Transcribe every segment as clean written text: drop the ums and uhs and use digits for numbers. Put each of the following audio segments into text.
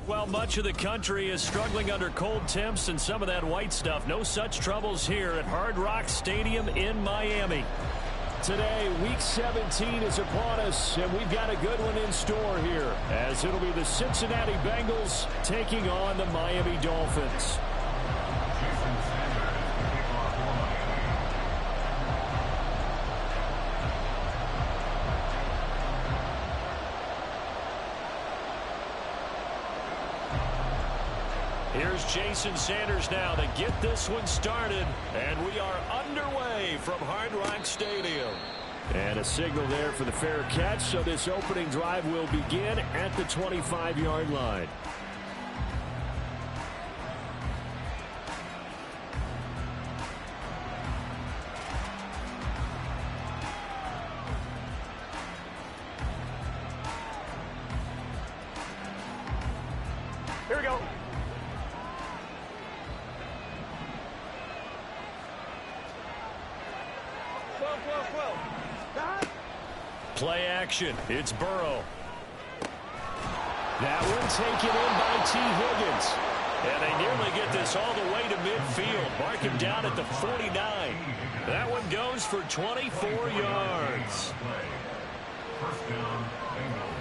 Well, much of the country is struggling under cold temps and some of that white stuff. No such troubles here at Hard Rock Stadium in Miami. Today, Week 17 is upon us, and we've got a good one in store here, as it'll be the Cincinnati Bengals taking on the Miami Dolphins. Here's Jason Sanders now to get this one started, and we are underway from Hard Rock Stadium. And a signal there for the fair catch, so this opening drive will begin at the 25-yard line. Here we go. Play action. It's Burrow. That one taken in by T. Higgins. And they nearly get this all the way to midfield. Mark him down at the 49. That one goes for 24 yards. First down, Bengals.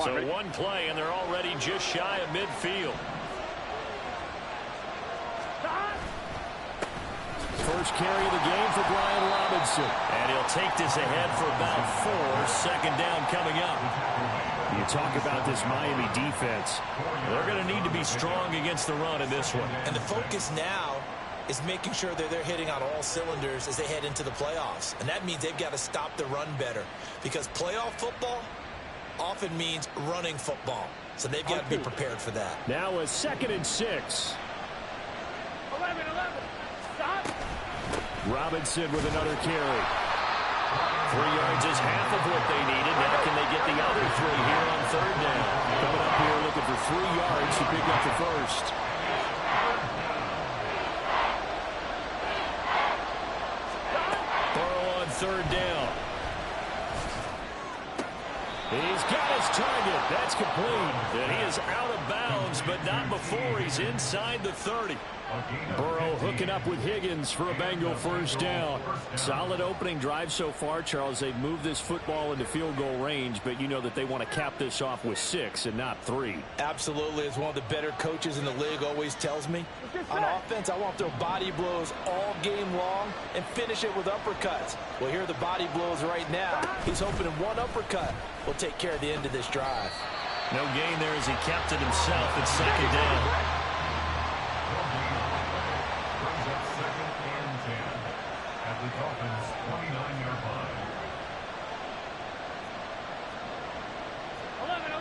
So one play, and they're already just shy of midfield. First carry of the game for Brian Robinson. And he'll take this ahead for about 4. Second down coming up. You talk about this Miami defense. They're going to need to be strong against the run in this one. And the focus now is making sure that they're hitting on all cylinders as they head into the playoffs. And that means they've got to stop the run better. Because playoff football often means running football. So they've got to be prepared for that. Now a 2nd and 6. 11. Stop. Robinson with another carry. 3 yards is half of what they needed. Now can they get the other 3 here on 3rd down? Coming up here looking for 3 yards to pick up the first. Burrow on 3rd down. He's got his target. That's complete. And he is out of bounds, but not before he's inside the 30. Burrow hooking up with Higgins for a Bengal first down. Solid opening drive so far, Charles. They've moved this football into field goal range, but you know that they want to cap this off with 6 and not 3. Absolutely. As one of the better coaches in the league always tells me, on offense, I want to throw body blows all game long and finish it with uppercuts. Well, here are the body blows right now. He's hoping one uppercut will take care of the end of this drive. No gain there as he kept it himself at 2nd down. Dolphins 29-yard line. 11.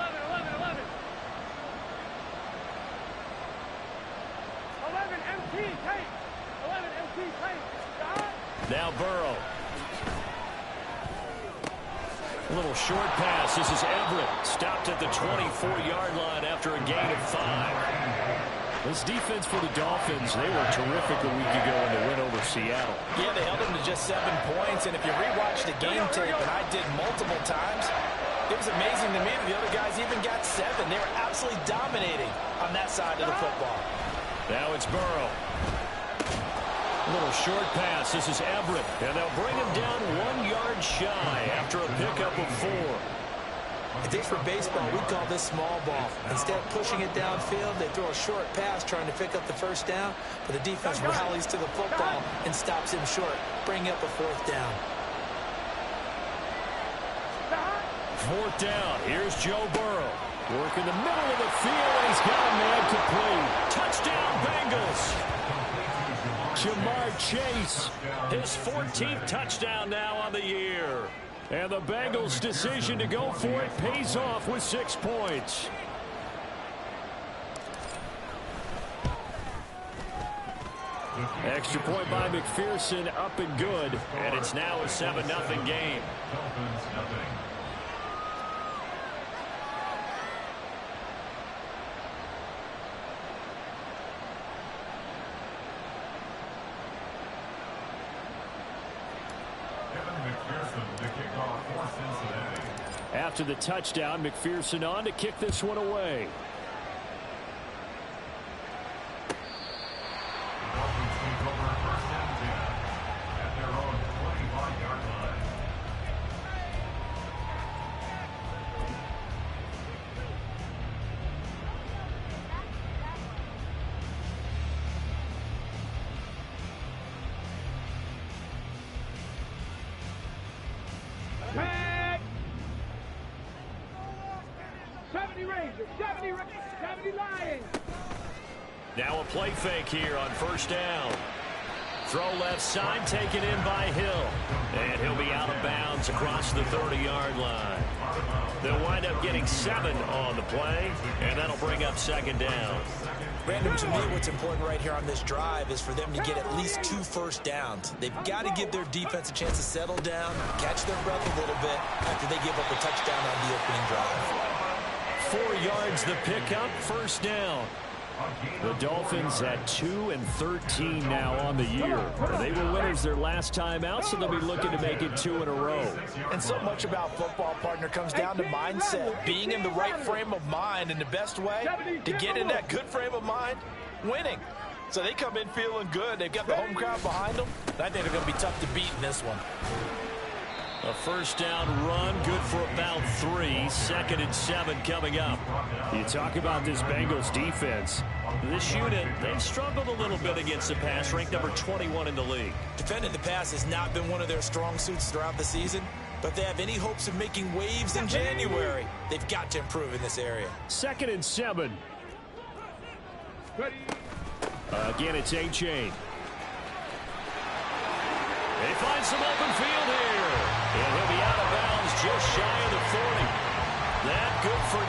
11 MT tape. 11 MT tape. Now Burrow. A little short pass. This is Everett. Stopped at the 24-yard line after a gain of 5. This defense for the Dolphins, they were terrific a week ago in the win over Seattle. Yeah, they held them to just 7 points, and if you rewatch the game tape, and I did multiple times, it was amazing to me that the other guys even got 7. They were absolutely dominating on that side of the football. Now it's Burrow. A little short pass. This is Everett, and they'll bring him down 1 yard shy after a pickup of 4. I think for baseball, we call this small ball. Instead of pushing it downfield, they throw a short pass trying to pick up the first down, but the defense rallies to the football and stops him short, bringing up a 4th down. 4th down. Here's Joe Burrow. Working the middle of the field, and he's got a man complete. Touchdown, Bengals. Jamar Chase, his 14th touchdown now on the year. And the Bengals' decision to go for it pays off with 6 points. Extra point by McPherson, up and good. And it's now a 7-0 game. After the touchdown, McPherson on to kick this one away. Now a play fake here on first down. Throw left side, taken in by Hill. And he'll be out of bounds across the 30-yard line. They'll wind up getting 7 on the play, and that'll bring up second down. Brandon, to me, what's important right here on this drive is for them to get at least 2 first downs. They've got to give their defense a chance to settle down, catch their breath a little bit after they give up a touchdown on the opening drive. 4 yards the pickup, first down. The Dolphins at 2 and 13 now on the year. They were winners their last time out, so they'll be looking to make it 2 in a row. And so much about football, partner, comes down to mindset. Being in the right frame of mind, and the best way to get in that good frame of mind, winning. So they come in feeling good. They've got the home crowd behind them. I think they're going to be tough to beat in this one. A first down run, good for about 3. 2nd and 7 coming up. You talk about this Bengals defense. This unit, they've struggled a little bit against the pass, ranked number 21 in the league. Defending the pass has not been one of their strong suits throughout the season, but if they have any hopes of making waves in January, they've got to improve in this area. 2nd and 7. Again, it's A-Chain. They find some open field here. And he'll be out of bounds just shy of the 40. That good for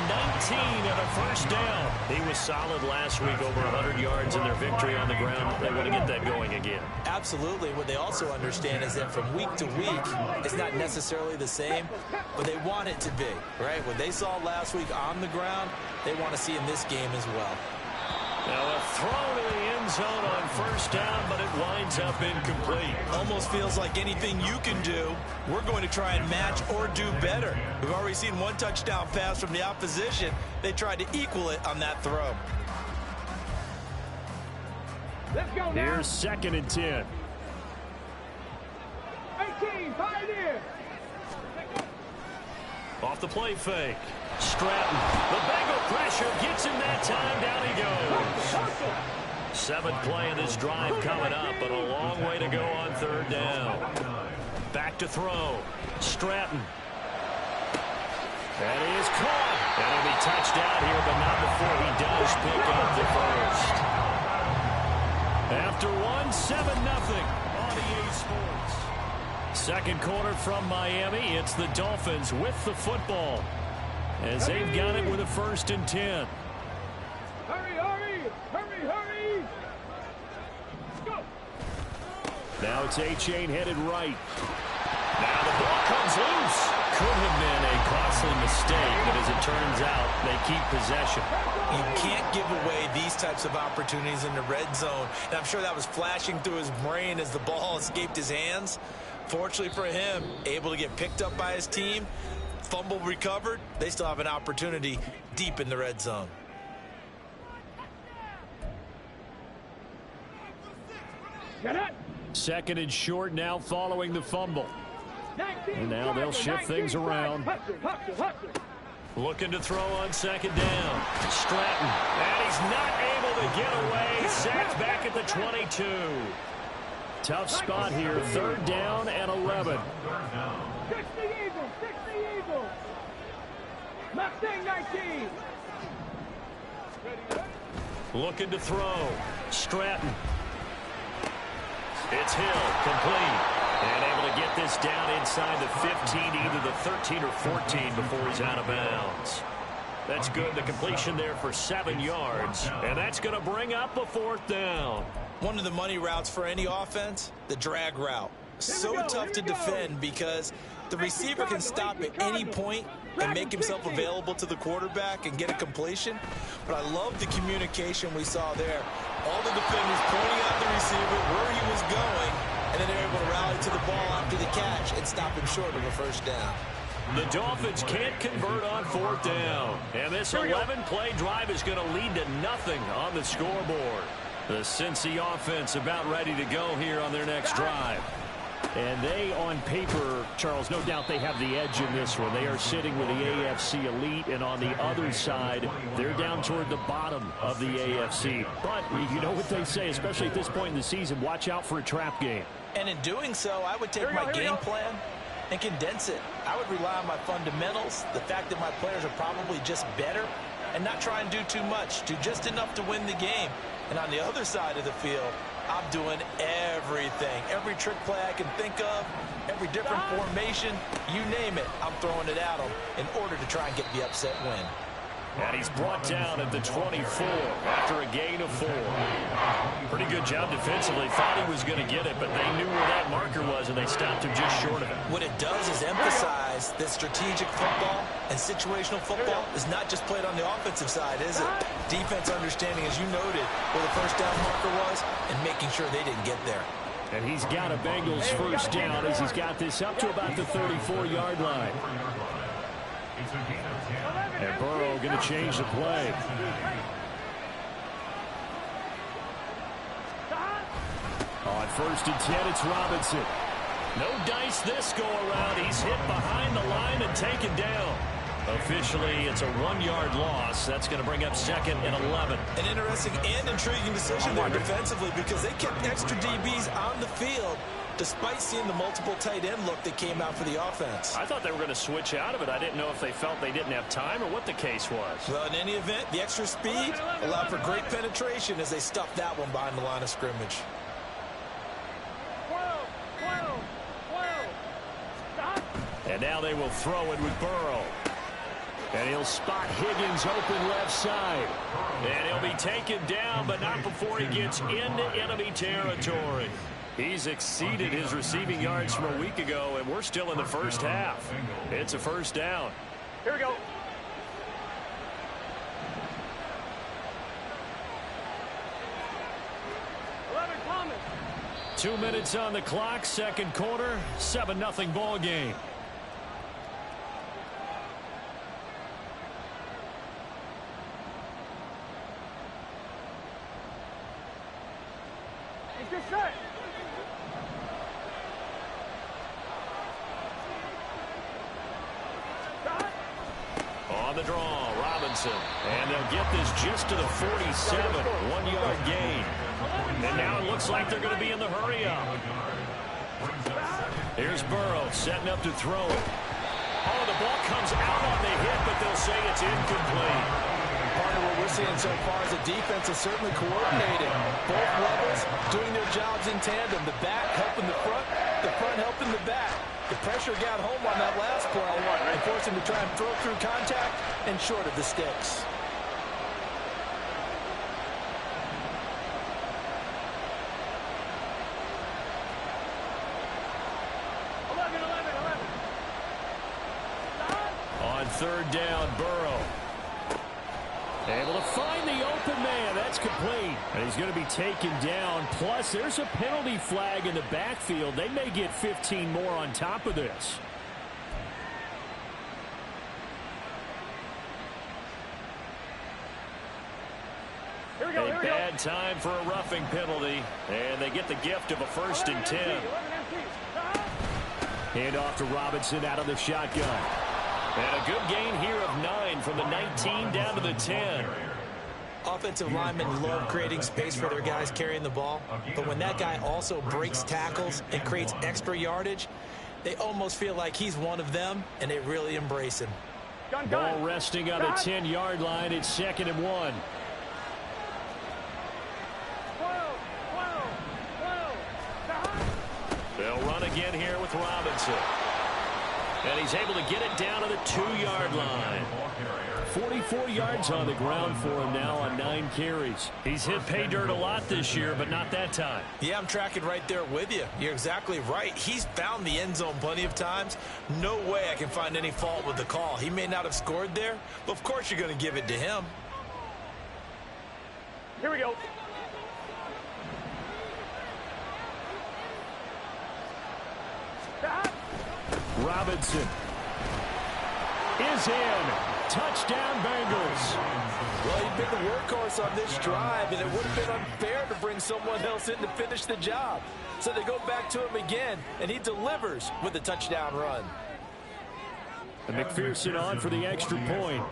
19 and a first down. He was solid last week, over 100 yards in their victory on the ground. They want to get that going again. Absolutely. What they also understand is that from week to week, it's not necessarily the same, but they want it to be, right? What they saw last week on the ground, they want to see in this game as well. Now a throw to the end zone on first down, but it winds up incomplete. Almost feels like anything you can do, we're going to try and match or do better. We've already seen 1 touchdown pass from the opposition. They tried to equal it on that throw. Let's go now. Here's 2nd and 10. 18, Pioneer. Off the play fake. Stratton. The Bengal pressure gets him that time. Down he goes. 7th play of this drive coming up, but a long way to go on 3rd down. Back to throw. Stratton. And he is caught. And he'll be touched out here, but not before he does pick up the first. After 1, 7-0 on EA Sports. 2nd quarter from Miami. It's the Dolphins with the football, as they've got it with a 1st and 10. Hurry, hurry, hurry, hurry. Go. Now it's A-Chain headed right. Now the ball comes loose. Could have been a costly mistake, but as it turns out, they keep possession. You can't give away these types of opportunities in the red zone. And I'm sure that was flashing through his brain as the ball escaped his hands. Fortunately for him, able to get picked up by his team, fumble recovered. They still have an opportunity deep in the red zone. Get it. 2nd and short now following the fumble. And now they'll shift things around. Looking to throw on 2nd down. Stratton. And he's not able to get away. Sacked back at the 22. Tough spot here. 3rd down and 11. 60 Eagles, 60 Eagles. Mustang 19. Looking to throw. Stratton. It's Hill, complete. And able to get this down inside the 15, either the 13 or 14 before he's out of bounds. That's good. The completion there for 7 yards. And that's going to bring up a 4th down. One of the money routes for any offense, the drag route. So tough to defend because the receiver can stop at any point and make himself available to the quarterback and get a completion. But I love the communication we saw there. All the defenders pointing out the receiver where he was going, and then they're able to rally to the ball after the catch and stop him short of a first down. The Dolphins can't convert on 4th down. And this 11-play drive is going to lead to nothing on the scoreboard. The Cincy offense about ready to go here on their next drive. And they, on paper, Charles, no doubt they have the edge in this one. They are sitting with the AFC elite, and on the other side, they're down toward the bottom of the AFC. But you know what they say, especially at this point in the season, watch out for a trap game. And in doing so, I would take my game plan and condense it. I would rely on my fundamentals, the fact that my players are probably just better, and not try and do too much, do just enough to win the game. And on the other side of the field, I'm doing everything. Every trick play I can think of, every different formation, you name it, I'm throwing it at them in order to try and get the upset win. And he's brought down at the 24 after a gain of 4. Pretty good job defensively. Thought he was going to get it, but they knew where that marker was, and they stopped him just short of it. What it does is emphasize that strategic football and situational football is not just played on the offensive side, is it? Defense understanding, as you noted, where the first down marker was and making sure they didn't get there. And he's got a Bengals first down as he's got this up to about the 34-yard line. And Burrow going to change the play. On 1st and 10, it's Robinson. No dice this go-around. He's hit behind the line and taken down. Officially, it's a 1-yard loss. That's going to bring up 2nd and 11. An interesting and intriguing decision there defensively because they kept extra DBs on the field despite seeing the multiple tight end look that came out for the offense. I thought they were going to switch out of it. I didn't know if they felt they didn't have time or what the case was. Well, in any event, the extra speed allowed for great penetration as they stuffed that one behind the line of scrimmage. 12. Stop. And now they will throw it with Burrow. And he'll spot Higgins open left side. And he'll be taken down, but not before he gets into enemy territory. He's exceeded his receiving yards from a week ago, and we're still in the first half. It's a first down. Here we go. 11, Thomas. 2 minutes on the clock, second quarter, 7-0 ball game. It's just set. On the draw, Robinson. And they'll get this just to the 47, 1-yard gain. And now it looks like they're going to be in the hurry-up. Here's Burrow setting up to throw it. Oh, the ball comes out on the hit, but they'll say it's incomplete. Part of what we're seeing so far is the defense is certainly coordinated. Both levels doing their jobs in tandem. The back helping the front helping the back. The pressure got home on that last play and forced him to try and throw through contact and short of the sticks. On 3rd down, Burrow. Able to find the open man. That's complete. And he's going to be taken down. Plus, there's a penalty flag in the backfield. They may get 15 more on top of this. Here we go. A bad time for a roughing penalty. And they get the gift of a 1st and 10. Hand off to Robinson out of the shotgun. And a good gain here of 9 from the 19 down to the 10. Offensive linemen love creating space for their guys carrying the ball. But when that guy also breaks tackles and creates extra yardage, they almost feel like he's one of them, and they really embrace him. Ball resting on the 10-yard line. It's 2nd and 1. 12. They'll run again here with Robinson. And he's able to get it down to the 2-yard line. 44 yards on the ground for him now on 9 carries. He's hit pay dirt a lot this year, but not that time. Yeah, I'm tracking right there with you. You're exactly right. He's found the end zone plenty of times. No way I can find any fault with the call. He may not have scored there, but of course you're going to give it to him. Here we go. Robinson. is in. Touchdown, Bengals. Well, he's been the workhorse on this drive, and it would have been unfair to bring someone else in to finish the job. So they go back to him again, and he delivers with a touchdown run. And McPherson on for the extra point.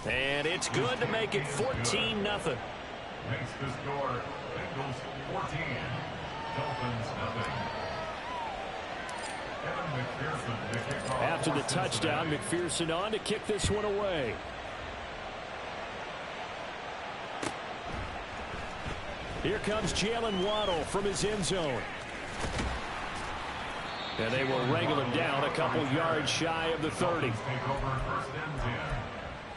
And it's good to make it 14-0. Makes the score Bengals 14, Dolphins 0. After the touchdown, McPherson on to kick this one away. Here comes Jalen Waddle from his end zone. And they will wrangle him down a couple yards shy of the 30. Take over first and 10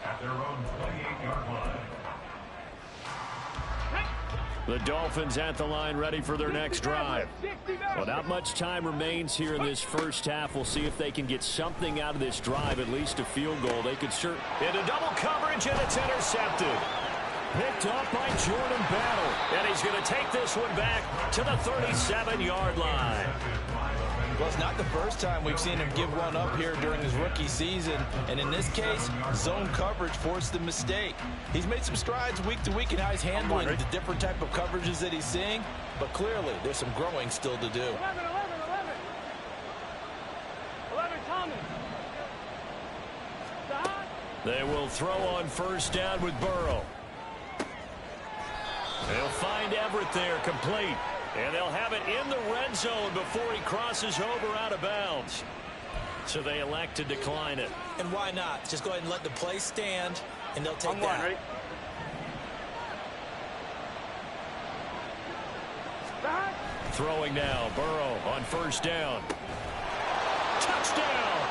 at their own 28-yard line. The Dolphins at the line ready for their next drive. Well, not much time remains here in this first half. We'll see if they can get something out of this drive, at least a field goal. They could into double coverage, and it's intercepted. Picked up by Jordan Battle. And he's going to take this one back to the 37-yard line. Well, it's not the first time we've seen him give one up here during his rookie season. And in this case, zone coverage forced the mistake. He's made some strides week to week in how he's handling the different type of coverages that he's seeing. But clearly, there's some growing still to do. 11 Thomas. They will throw on first down with Burrow. They'll find Everett there, complete. And they'll have it in the red zone before he crosses over out of bounds. So they elect to decline it. And why not? Just go ahead and let the play stand, and they'll take that. Ready? Throwing now, Burrow on first down. Touchdown!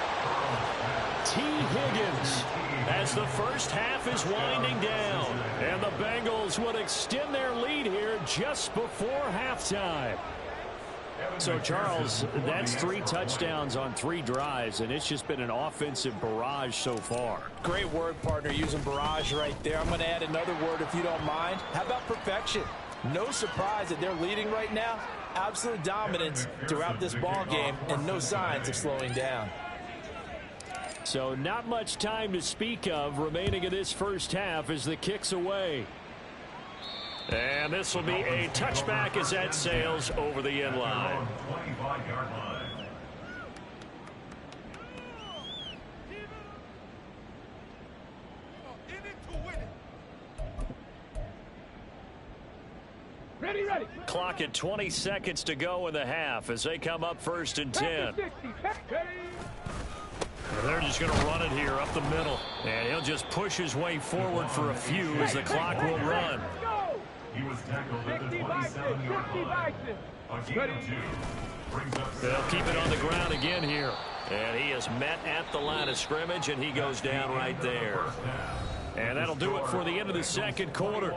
T. Higgins as the first half is winding down. And the Bengals would extend their lead here just before halftime. So, Charles, that's 3 touchdowns on 3 drives, and it's just been an offensive barrage so far. Great word, partner, using barrage right there. I'm going to add another word if you don't mind. How about perfection? No surprise that they're leading right now. Absolute dominance throughout this ball game, and no signs of slowing down. So not much time to speak of remaining in this first half as the kick's away. And this will be a touchback as that sails over the end line. 25-yard line. Ready. Clock at 20 seconds to go in the half as they come up first and 10. They're just going to run it here up the middle. And he'll just push his way forward for a few as the clock will run. He was tackled at the 27-yard line. A gain of 2. Brings up They'll keep it on the ground again here. And he is met at the line of scrimmage, and he goes down right there. And that'll do it for the end of the second quarter.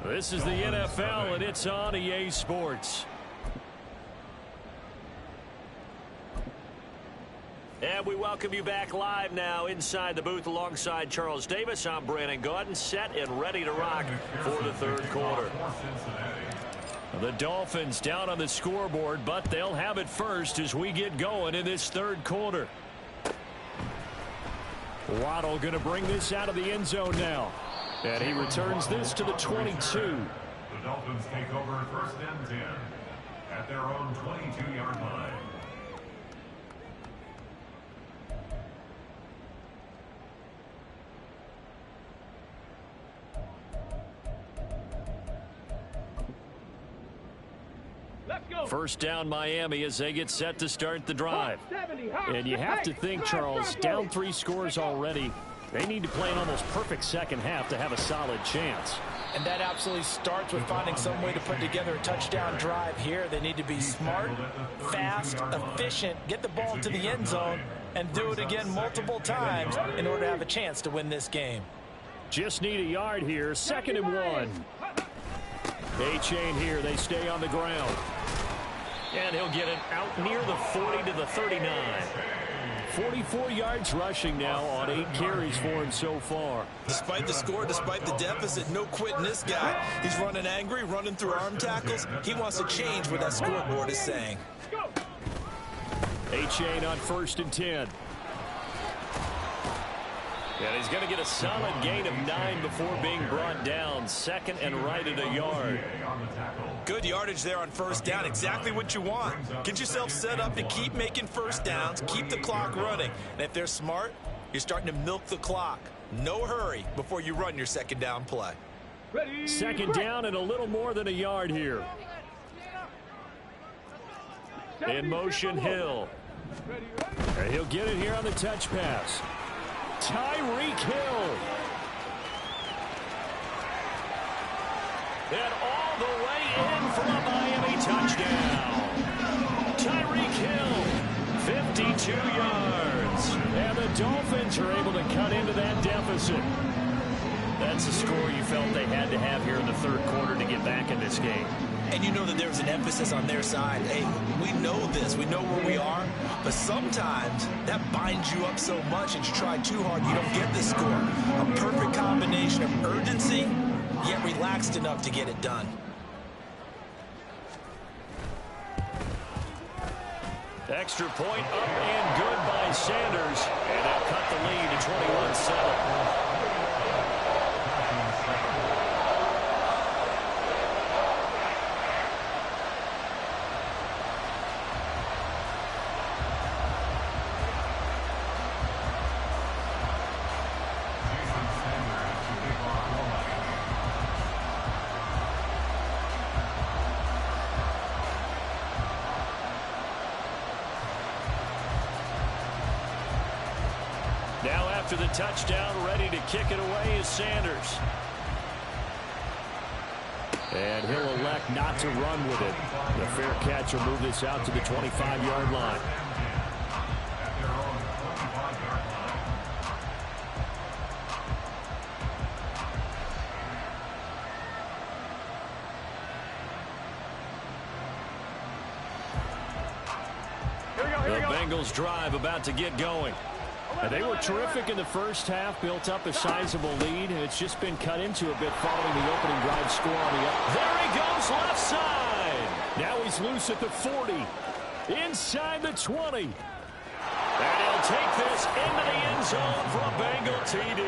This is the NFL, and it's on EA Sports. And we welcome you back live now inside the booth alongside Charles Davis. I'm Brandon Gaudin, set and ready to rock for the third quarter. The Dolphins down on the scoreboard, but they'll have it first as we get going in this third quarter. Waddle going to bring this out of the end zone now. And he returns this to the 22. The Dolphins take over first and 10 at their own 22-yard line. First down Miami as they get set to start the drive. And you have to think, Charles, down 3 scores already. They need to play an almost perfect second half to have a solid chance. And that absolutely starts with finding some way to put together a touchdown drive here. They need to be smart, fast, efficient, get the ball to the end zone, and do it again multiple times in order to have a chance to win this game. Just need a yard here. 2nd and 1. A-chain here. They stay on the ground. And he'll get it out near the 40 to the 39. 44 yards rushing now on 8 carries for him so far. Despite the score, despite the deficit, no quitting this guy. He's running angry, running through arm tackles. He wants to change what that scoreboard is saying. A chain on 1st and 10. And he's going to get a solid gain of 9 before being brought down. 2nd and right at a yard. Good yardage there on 1st down. Exactly what you want. Get yourself set up to keep making 1st downs. Keep the clock running. And if they're smart, you're starting to milk the clock. No hurry before you run your 2nd down play. 2nd down and a little more than a yard here. In motion, Hill. And he'll get it here on the touch pass. Tyreek Hill. And all the way in for a Miami touchdown. Tyreek Hill, 52 yards. And the Dolphins are able to cut into that deficit. That's the score you felt they had to have here in the 3rd quarter to get back in this game. And you know that there's an emphasis on their side. Hey, we know this. We know where we are. But sometimes that binds you up so much that you try too hard, you don't get the score. A perfect combination of urgency, yet relaxed enough to get it done. Extra point up and good by Sanders. And they'll cut the lead to 21-7. Now after the touchdown, ready to kick it away is Sanders. And he'll elect not to run with it. The fair catch will move this out to the 25-yard line. The Bengals drive about to get going. And they were terrific in the first half, built up a sizable lead, and it's just been cut into a bit following the opening drive score on the up. There he goes, left side. Now he's loose at the 40, inside the 20. And he'll take this into the end zone for a Bengal TD.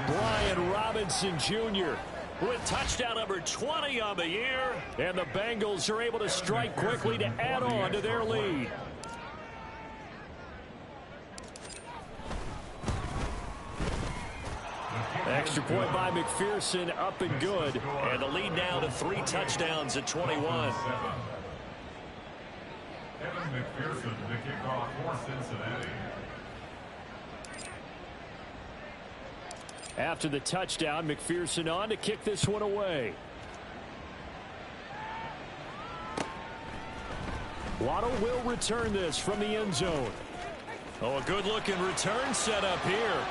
Brian Robinson Jr. with touchdown number 20 on the year, and the Bengals are able to strike quickly to add on to their lead. Extra point by McPherson, up and good. And the lead now to 3 touchdowns at 21. Evan McPherson, the kickoff for Cincinnati. After the touchdown, McPherson on to kick this one away. Waddle will return this from the end zone. Oh, a good-looking return set up here.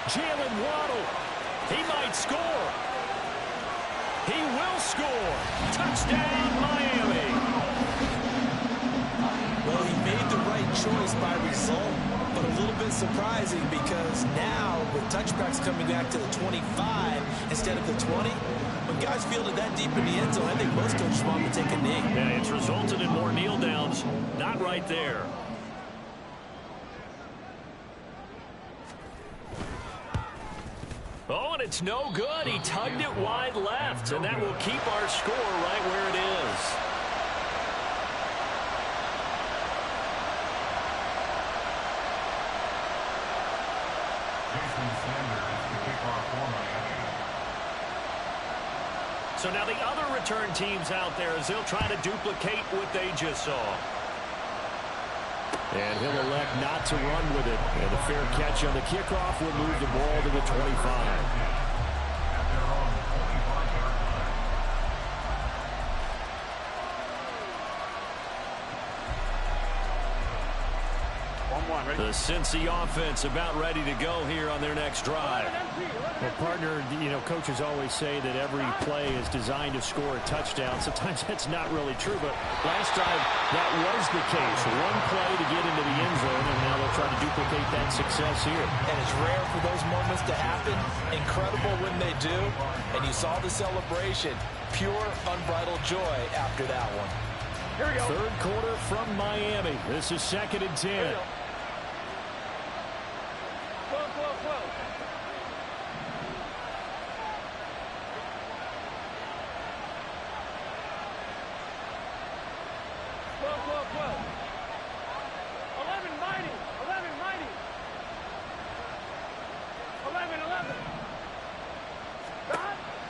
Jalen Waddle, he might score. He will score. Touchdown, Miami. Well, he made the right choice by result, but a little bit surprising because now with touchbacks coming back to the 25 instead of the 20, when guys fielded that deep in the end zone, I think most coaches want to take a knee. Yeah, it's resulted in more kneel downs. Not right there. Oh, and it's no good. He tugged it wide left, and that will keep our score right where it is. So now the other return teams out there as they'll try to duplicate what they just saw. And he'll elect not to run with it. And the fair catch on the kickoff will move the ball to the 25. The Cincy offense about ready to go here on their next drive. Well, partner, you know, coaches always say that every play is designed to score a touchdown. Sometimes that's not really true, but last drive, that was the case. One play to get into the end zone, and now they'll try to duplicate that success here. And it's rare for those moments to happen. Incredible when they do. And you saw the celebration. Pure, unbridled joy after that one. Here we go. Third quarter from Miami. This is 2nd and 10. 12.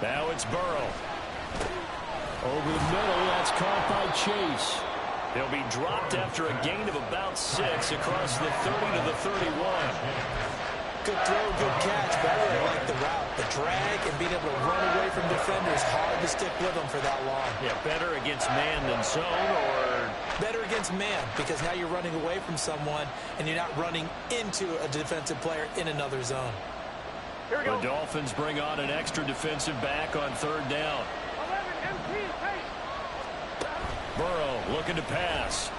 Now it's Burrow. Over the middle, that's caught by Chase. He'll be dropped after a gain of about 6 across the 30 to the 31. Good throw, good catch, but I really like the route. The drag and being able to run away from defenders, hard to stick with them for that long. Yeah, better against man than zone, or better against man, because now you're running away from someone and you're not running into a defensive player in another zone. Here we go. The Dolphins bring on an extra defensive back on 3rd down. 11 MT, hey. Burrow looking to pass.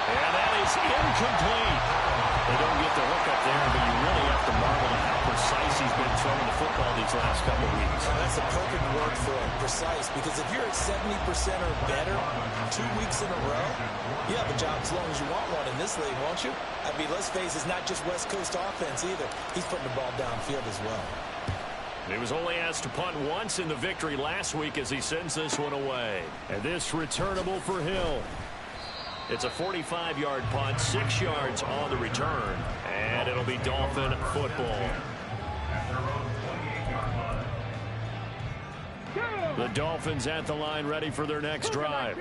And that is incomplete. They don't get the hook up there, but you really have to marvel at how precise he's been throwing the football these last couple of weeks. Oh, that's a perfect word for it, precise, because if you're at 70% or better 2 weeks in a row, you have a job as long as you want one in this league, won't you? I mean, let's face it, it's not just West Coast offense either. He's putting the ball downfield as well. He was only asked to punt once in the victory last week as he sends this one away. And this returnable for Hill. It's a 45-yard punt, 6 yards on the return, and it'll be Dolphin football. The Dolphins at the line ready for their next drive.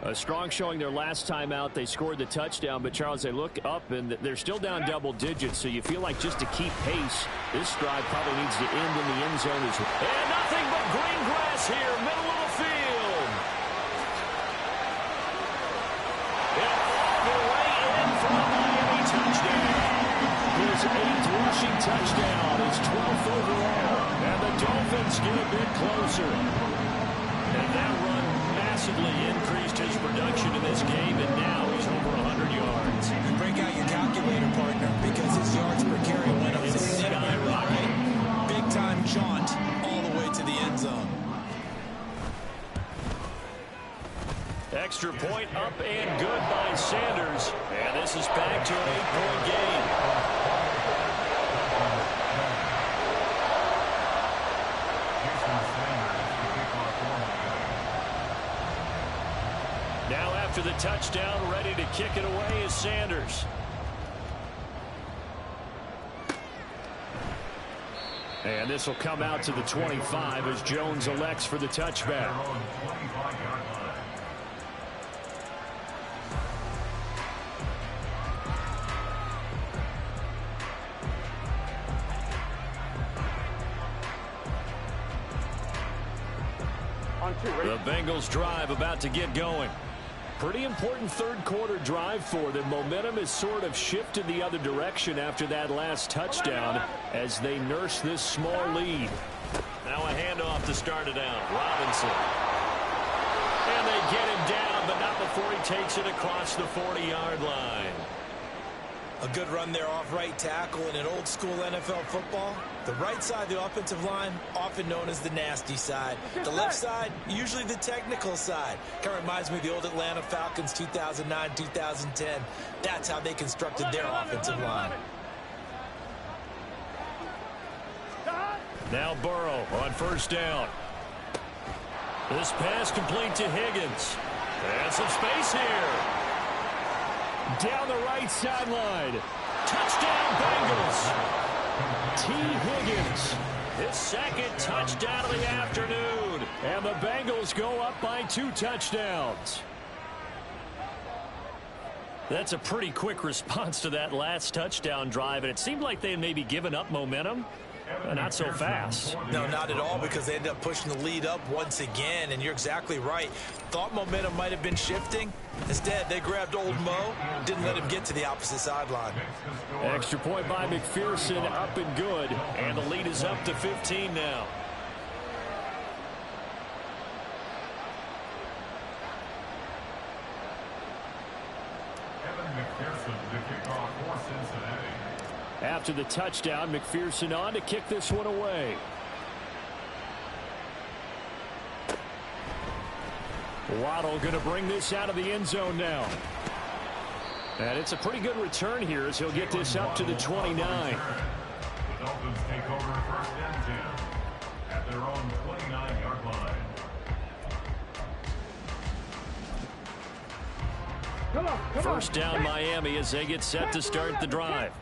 A strong showing their last time out. They scored the touchdown, but Charles, they look up and they're still down double digits, so you feel like just to keep pace, this drive probably needs to end in the end zone as well. And nothing but green grass here, middle of the field. And all the way in for a Miami touchdown. His 8th rushing touchdown, his 12th overall. And the Dolphins get a bit closer. And that run massively increased his production in this game, and now he's over 100 yards. And break out your calculator, partner, because his yards per carry went up significantly. Big-time jaunt all the way to the end zone. Extra point up and good by Sanders. And this is back to an 8-point game. Now after the touchdown, ready to kick it away is Sanders. And this will come out to the 25 as Jones elects for the touchback. The Bengals drive about to get going. Pretty important third quarter drive for them. Momentum has sort of shifted the other direction after that last touchdown as they nurse this small lead. Now a handoff to start it out. Robinson. And they get him down, but not before he takes it across the 40-yard line. A good run there off right tackle in an old school NFL football. The right side of the offensive line, often known as the nasty side. The left side, usually the technical side. Kind of reminds me of the old Atlanta Falcons 2009-2010. That's how they constructed their offensive line. Now Burrow on first down. This pass complete to Higgins. And some space here. Down the right sideline. Touchdown Bengals. T. Higgins. His 2nd touchdown of the afternoon. And the Bengals go up by 2 touchdowns. That's a pretty quick response to that last touchdown drive. And it seemed like they had maybe given up momentum. Not so fast. No, not at all, because they ended up pushing the lead up once again, and you're exactly right. Thought momentum might have been shifting. Instead, they grabbed old Mo, didn't let him get to the opposite sideline. Extra point by McPherson, up and good, and the lead is up to 15 now. After the touchdown, McPherson on to kick this one away. Waddle going to bring this out of the end zone now. And it's a pretty good return here as he'll get this up to the 29. The Dolphins take over 1st and 10 at their own 29-yard line. First down Miami as they get set to start the drive.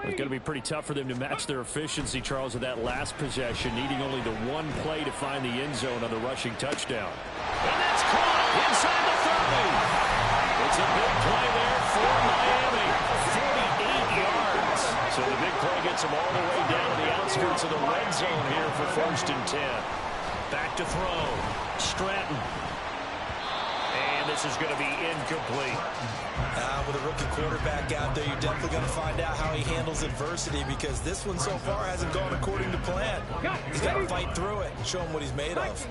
It's going to be pretty tough for them to match their efficiency, Charles, with that last possession, needing only the one play to find the end zone on the rushing touchdown. And that's caught inside the 30. It's a big play there for Miami. 48 yards. So the big play gets them all the way down to the outskirts of the red zone here for 1st and 10. Back to throw. Stratton. And this is going to be incomplete. With a rookie quarterback out there, you're definitely going to find out how he handles adversity, because this one so far hasn't gone according to plan. He's got to fight through it and show him what he's made of.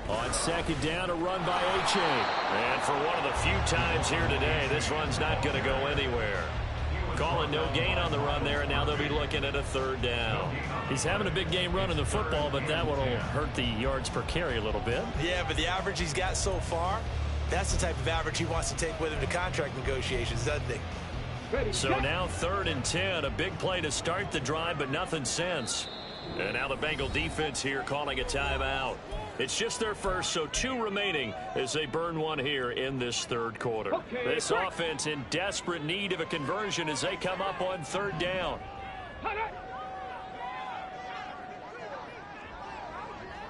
On 2nd down, a run by A-Chain. And for one of the few times here today, this run's not going to go anywhere. Calling no gain on the run there, and now they'll be looking at a 3rd down. He's having a big game running the football, but that one will hurt the yards per carry a little bit. Yeah, but the average he's got so far, that's the type of average he wants to take with him to contract negotiations, doesn't he? So now 3rd and 10, a big play to start the drive, but nothing since. And now the Bengal defense here calling a timeout. It's just their first, so 2 remaining as they burn one here in this 3rd quarter. This offense in desperate need of a conversion as they come up on 3rd down.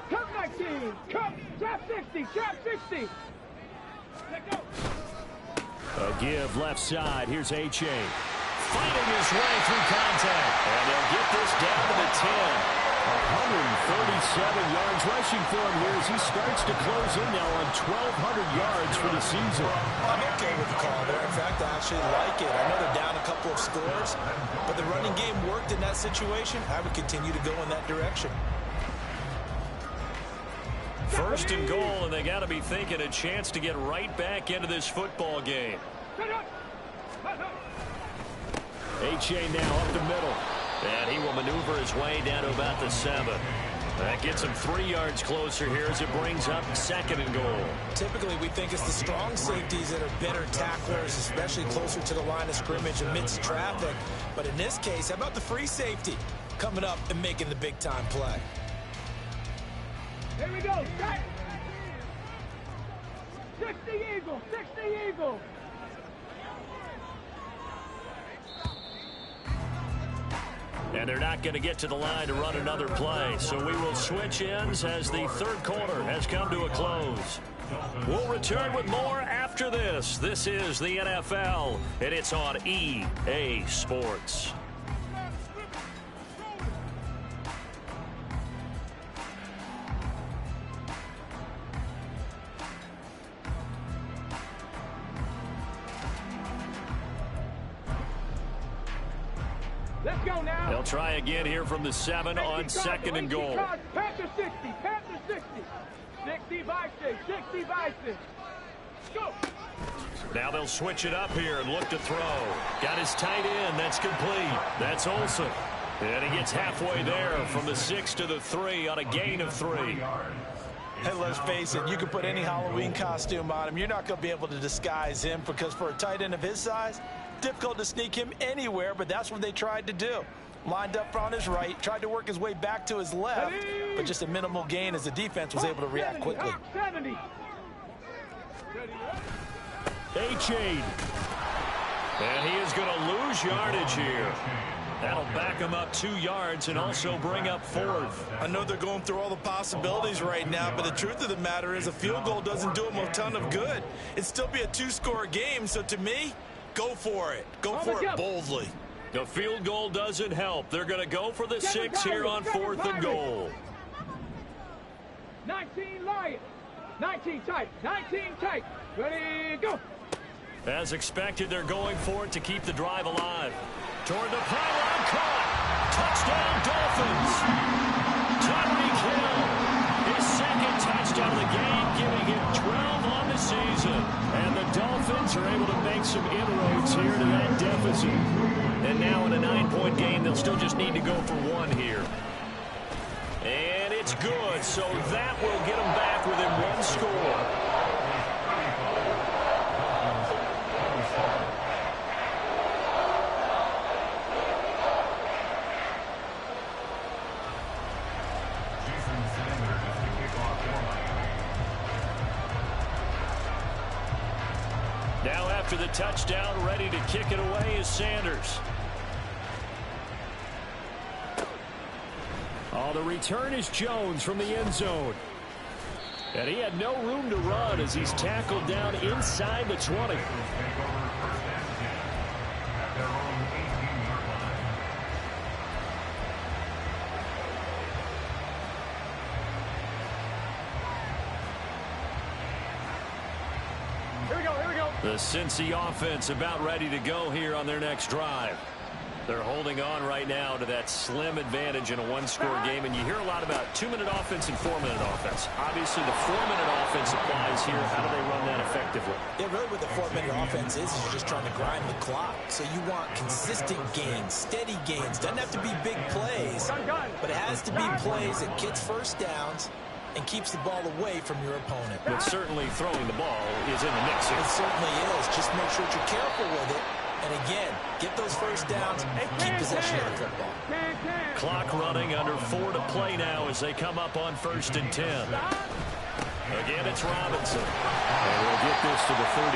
Come 19, come, trap 60, trap 60. Let go. A give left side. Here's A-Chain. Fighting his way through contact. And they'll get this down to the 10. 137 yards rushing for him here as he starts to close in now on 1,200 yards for the season. I'm okay with the call there. In fact, I actually like it. I know they're down a couple of scores, but the running game worked in that situation. I would continue to go in that direction. 1st and goal, and they got to be thinking a chance to get right back into this football game. A-Chain now up the middle. And he will maneuver his way down to about the 7. That gets him 3 yards closer here as it brings up 2nd and goal. Typically, we think it's the strong safeties that are better tacklers, especially closer to the line of scrimmage amidst traffic. But in this case, how about the free safety coming up and making the big-time play? Here we go. 60 Eagles, 60 Eagles. And they're not going to get to the line to run another play. So we will switch ends as the 3rd quarter has come to a close. We'll return with more after this. This is the NFL, and it's on EA Sports. Let's go now. They'll try again here from the 7 on 2nd and goal. Panther 60, Panther 60. 60 Bison, 60 Bison. Go. Now they'll switch it up here and look to throw. Got his tight end. That's complete. That's Olsen. And he gets halfway there from the 6 to the 3 on a gain of 3. Hey, let's face it, you can put any Halloween costume on him. You're not going to be able to disguise him, because for a tight end of his size, difficult to sneak him anywhere, but that's what they tried to do. Lined up on his right, tried to work his way back to his left, but just a minimal gain as the defense was able to react quickly. 70. A-Chain. And he is going to lose yardage here. That'll back him up 2 yards and also bring up 4th. I know they're going through all the possibilities right now, but the truth of the matter is a field goal doesn't do them a ton of good. It'd still be a 2-score game, so to me, go for it. Go for it boldly. The field goal doesn't help. They're going to go for the 6 here on 4th and goal. 19 Lions. 19 tight. 19 tight. Ready, go. As expected, they're going for it to keep the drive alive. Toward the pylon, caught. Touchdown, Dolphins. Tyreek Hill, his 2nd touchdown of the game, giving him 12 on the season. And the Dolphins are able to make some inroads here to that deficit. And now in a 9-point game, they'll still just need to go for 1 here. it's good, so that will get them back within one score. Now after the touchdown, ready to kick it away is Sanders. Oh, the return is Jones from the end zone. And he had no room to run as he's tackled down inside the 20. The Cincy offense about ready to go here on their next drive. They're holding on right now to that slim advantage in a one-score game, and you hear a lot about 2-minute offense and 4-minute offense. Obviously, the 4-minute offense applies here. How do they run that effectively? Yeah, really what the 4-minute offense is you're just trying to grind the clock. So you want consistent gains, steady gains. Doesn't have to be big plays, but it has to be plays that gets first downs and keeps the ball away from your opponent. But certainly throwing the ball is in the mix here. It certainly is. Just make sure that you're careful with it. And again, get those first downs, keep possession of the football. Clock running, under 4 to play now as they come up on 1st and 10. Again, it's Robinson. And we'll get this to the 32.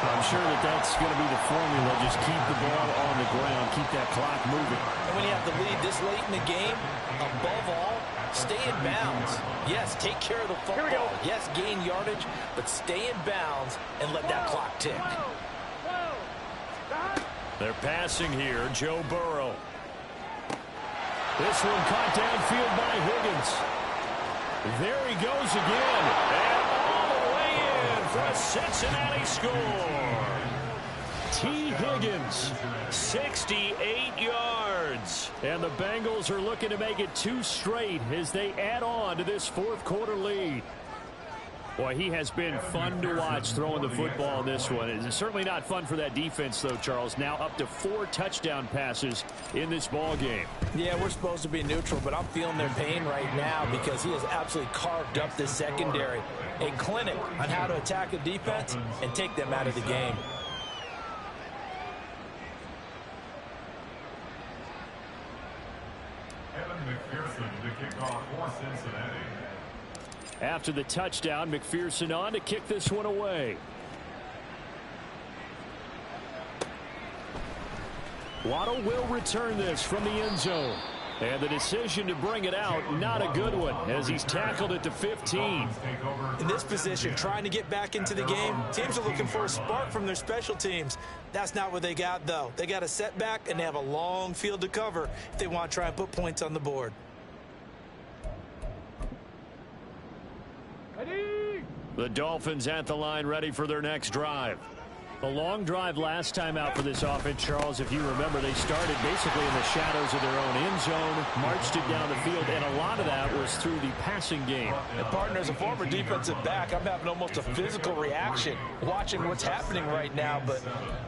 I'm sure that that's going to be the formula. Just keep the ball on the ground, keep that clock moving. And when you have the lead this late in the game, above all, stay in bounds. Yes, take care of the football. Yes, gain yardage, but stay in bounds and let that clock tick. They're passing here, Joe Burrow. This one caught downfield by Higgins. There he goes again. And all the way in for a Cincinnati score. T. Higgins, 68 yards. And the Bengals are looking to make it 2 straight as they add on to this 4th quarter lead. Boy, he has been fun to watch throwing the football in this one. It's certainly not fun for that defense, though, Charles. Now up to 4 touchdown passes in this ball game. Yeah, we're supposed to be neutral, but I'm feeling their pain right now because he has absolutely carved up this secondary. A clinic on how to attack a defense and take them out of the game. McPherson to kick off for Cincinnati. After the touchdown, McPherson on to kick this one away. Waddle will return this from the end zone. And the decision to bring it out, not a good one, as he's tackled at the 15. In this position, trying to get back into the game, teams are looking for a spark from their special teams. That's not what they got, though. They got a setback, and they have a long field to cover if they want to try and put points on the board. The Dolphins at the line, ready for their next drive. The long drive last time out for this offense, Charles, if you remember, they started basically in the shadows of their own end zone, marched it down the field, and a lot of that was through the passing game. And partner, as a former defensive back, I'm having almost a physical reaction watching what's happening right now. But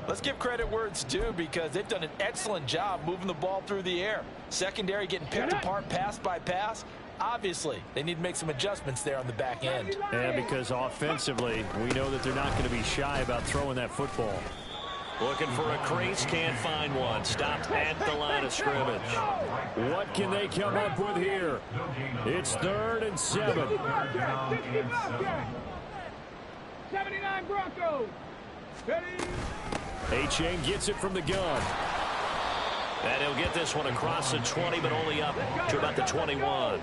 let's give credit where it's due because they've done an excellent job moving the ball through the air. Secondary getting picked apart pass by pass. Obviously, they need to make some adjustments there on the back end. And because offensively, we know that they're not going to be shy about throwing that football. Looking for a crease, can't find one. Stopped at the line of scrimmage. What can they come up with here? It's 3rd and 7. 79 Broncos. A-Chain gets it from the gun. And he'll get this one across the 20, but only up to about the 21.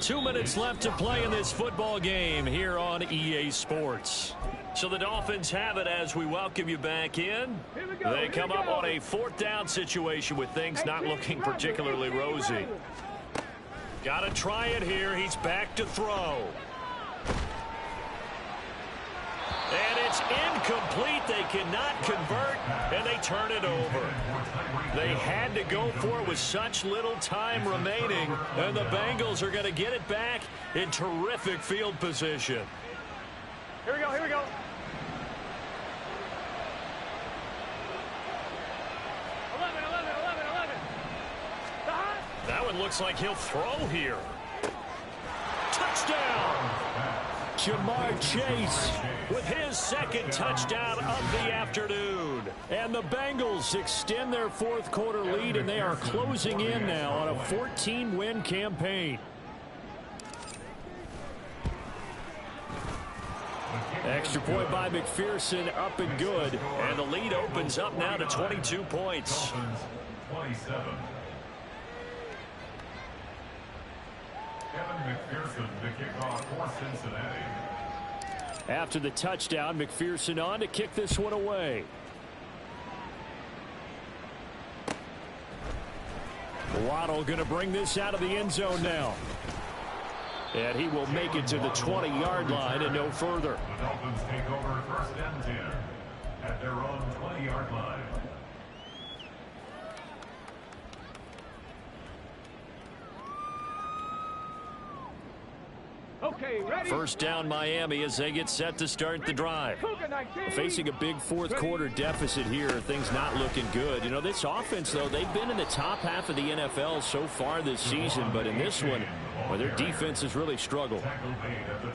2 minutes left to play in this football game here on EA Sports. So the Dolphins have it as we welcome you back in. They come up on a 4th down situation with things not looking particularly rosy. Got to try it here. He's back to throw. And it's incomplete. They cannot convert, and they turn it over. They had to go for it with such little time remaining, and the Bengals are going to get it back in terrific field position. Here we go, here we go. 11. That one looks like he'll throw here. Touchdown! Jamar Chase with his second touchdown of the afternoon. And the Bengals extend their fourth quarter lead, and they are closing in now on a 14-win campaign. Extra point by McPherson, up and good. And the lead opens up now to 22 points. 27. Kevin McPherson, the kickoff for Cincinnati. After the touchdown, McPherson on to kick this one away. Waddle going to bring this out of the end zone now. And he will make it to the 20-yard line and no further. The Dolphins take over first and 10 at their own 20-yard line. Okay, ready? First down Miami as they get set to start the drive. Facing a big fourth quarter deficit here, things not looking good. You know, this offense, though, they've been in the top half of the NFL so far this season, but in this one, well, their defense has really struggled.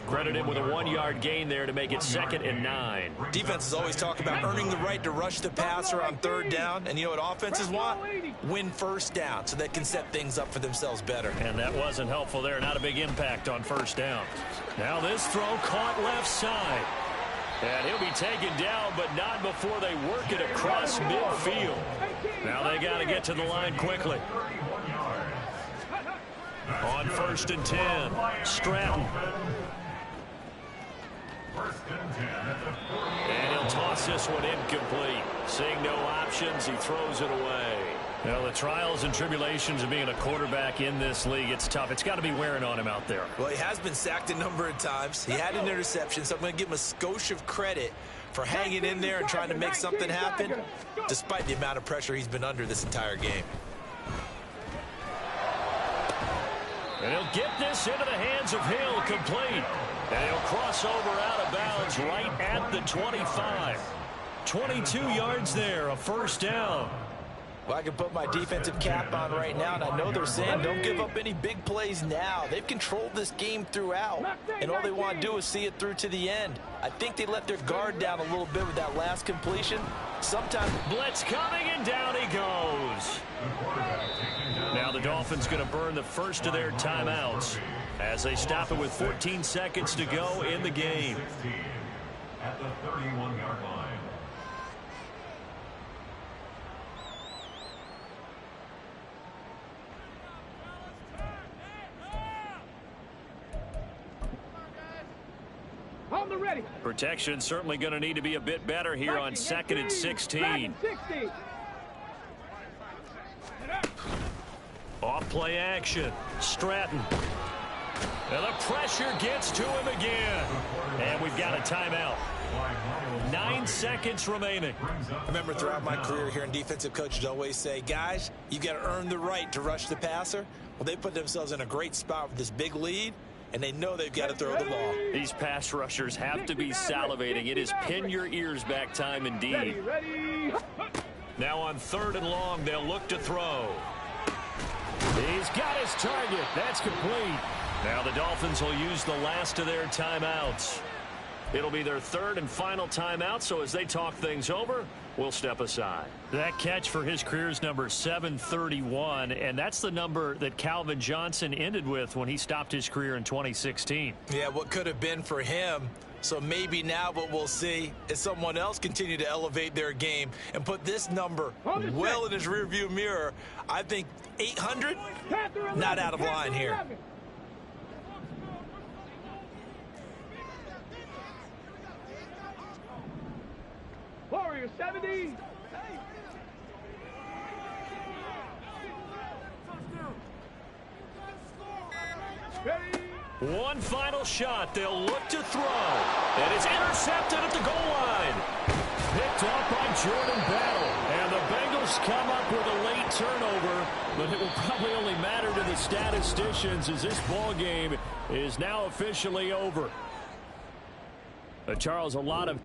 Credited with a 1-yard gain there to make it 2nd and 9. Defenses always talk about earning the right to rush the passer on 3rd down, and you know what offenses want? Win first down so they can set things up for themselves better. And that wasn't helpful there. Not a big impact on first down. Now this throw caught left side. And he'll be taken down, but not before they work it across midfield. Now they got to get to the line quickly. On 1st and 10, Stratton. And he'll toss this one incomplete. Seeing no options, he throws it away. Well, the trials and tribulations of being a quarterback in this league, it's tough. It's got to be wearing on him out there. Well, he has been sacked a number of times. He had an interception, so I'm going to give him a skosh of credit for hanging in there and trying to make something happen, despite the amount of pressure he's been under this entire game. And he'll get this into the hands of Hill, complete. And he'll cross over out of bounds right at the 25. 22 yards there, a first down. Well, I can put my defensive cap on right now, and I know they're saying don't give up any big plays now. They've controlled this game throughout, and all they want to do is see it through to the end. I think they let their guard down a little bit with that last completion. Sometimes blitz coming, and down he goes. Now the Dolphins going to burn the first of their timeouts as they stop it with 14 seconds to go in the game. At the 31-yard line. Ready. Protection certainly going to need to be a bit better here on 2nd and 16. Off play action. Stratton. And the pressure gets to him again. And we've got a timeout. 9 seconds remaining. I remember throughout my career here in defensive coaches always say, guys, you got to earn the right to rush the passer. Well, they put themselves in a great spot with this big lead, and they know they've got to throw the ball. These pass rushers have to be salivating. It is pin your ears back time indeed. Now on 3rd and long, they'll look to throw. He's got his target. That's complete. Now the Dolphins will use the last of their timeouts. It'll be their 3rd and final timeout, so as they talk things over, we'll step aside. That catch for his career's number 731, and that's the number that Calvin Johnson ended with when he stopped his career in 2016. Yeah, what could have been for him. So maybe now what we'll see is someone else continue to elevate their game and put this number well in his rearview mirror. I think 800, not out of line here. Warrior 70. One final shot. They'll look to throw. And it's intercepted at the goal line. Picked off by Jordan Battle. And the Bengals come up with a late turnover, but it will probably only matter to the statisticians as this ball game is now officially over. Charles, a lot of